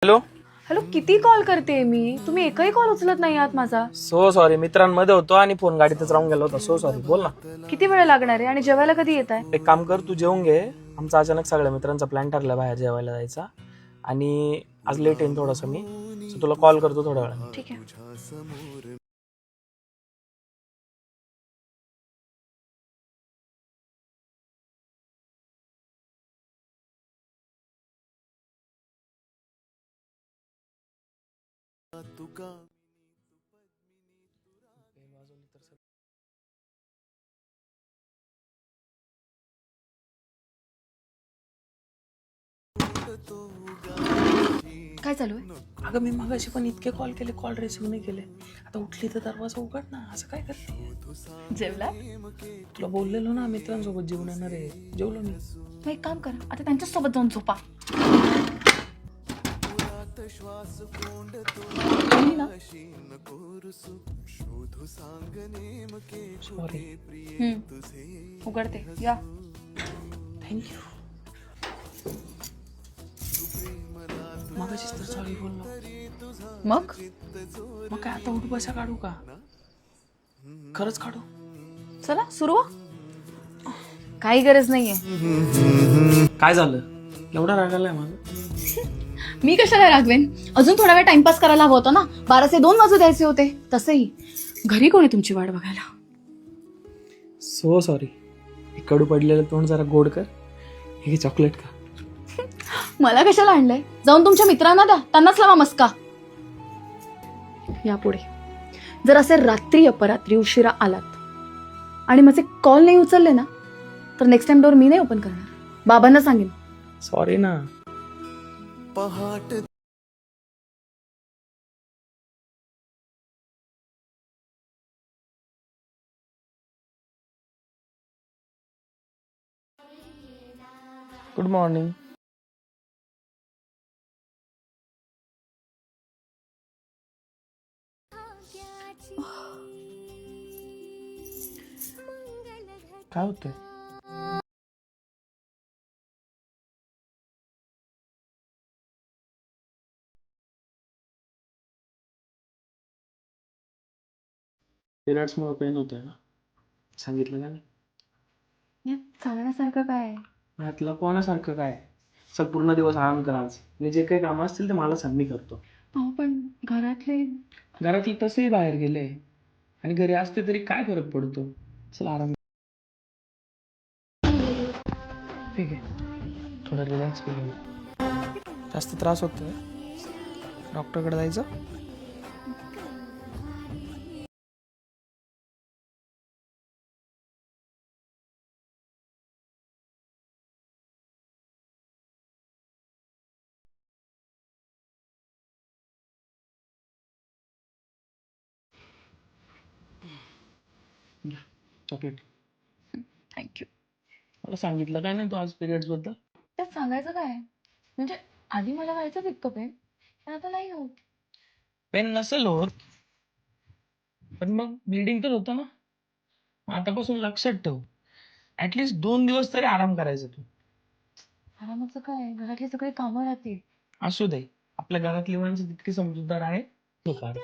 Hello. Hello, किती call करते मी, तुम्ही एकही कॉल उचलत नाही आहात माझा. सो सॉरी, मित्रांमध्ये होतो आणि फोन गाडीतच राहून गेलो होता. So sorry. बोल ना. किती वेळ लागणार आहे आणि जेवायला कधी येत आहे? एक काम कर, तू जेवून घे. आमचा अचानक सगळ्या मित्रांचा प्लॅन ठरला बाहेर जेवायला जायचा आणि आज लेट येईन थोडंसं मी, सो तुला कॉल करतो थोड्या वेळाने. ठीक आहे. काय चालू आहे? अगं मी मगाशी पण इतके कॉल केले, कॉल रिसिव्ह नाही केले. आता उठली तर दरवाजा उघड ना, असं काय करते? जेवला? तुला बोललेलो ना मित्रांसोबत जेवण येणार आहे. जेवलो मी. मग एक काम करा, आता त्यांच्याच सोबत जाऊन झोपा. तुम्ही ना? सॉरी. उघडते या. थँक्यू. मगाशीच तर सॉरी बोललो. मग मग काय आता उठ बसा काढू का? खरंच काढू? चला सुरू व्हा. काही गरज नाहीये. काय झालं? एवढा राग आलाय माझा? मी कशाला रागवेन? अजून थोडा वेळ टाइमपास करायला हवं होतं ना. 12चे 2 वाजू द्यायचे होते. तसंही घरी कोणी तुमची वाट बघायला. So sorry. कडू पडलेलं तोंड जरा गोड कर. हे चॉकलेट का? मला कशाला आणलंय? जाऊन तुमच्या मित्रांना द्या, त्यांनाच लावा मस्का. यापुढे जर असे रात्री अपरात्री उशिरा आलात आणि माझे कॉल नाही उचलले ना, तर नेक्स्ट टाइम डोर मी नाही ओपन करणार. बाबांना सांगेन. सॉरी ना. Good morning. काय होतंय? पिरियड्समुळे पेन होतंय ना? सांगितलं का नाही? यात सांगण्यासारखं काय आहे? यातलं कोणासारखं काय? पूर्ण दिवस आराम करायचं आणि जे काही कामं असतील ते मला सांग, मी करतो. अहो पण घरातले तसेही बाहेर गेले आणि घरी असते तरी काय फरक पडतो? चल आराम. ठीक आहे, थोडं रिलॅक्स केलं. जास्त त्रास होतोय, डॉक्टरकडे जायचं. चॉकलेट. थँक्यू. मला सांगितलं काय नाही तू आज पिरियड्स बद्दल? त्यात सांगायचं काय आहे? म्हणजे आधी मला व्हायचं इतकं पेन, पण आता नाही होत. पेन नसेल होत, पण मग ब्लिडिंग तर होतं ना. आतापासून लक्षात ठेव, ऍटलीस्ट 2 दिवस तरी आराम करायचा तू. आरामाचं काय? घरातली सगळी कामं राहतील. असू दे, आपल्या घरातली माणसं तितकी समजूतदार आहे. तो फार.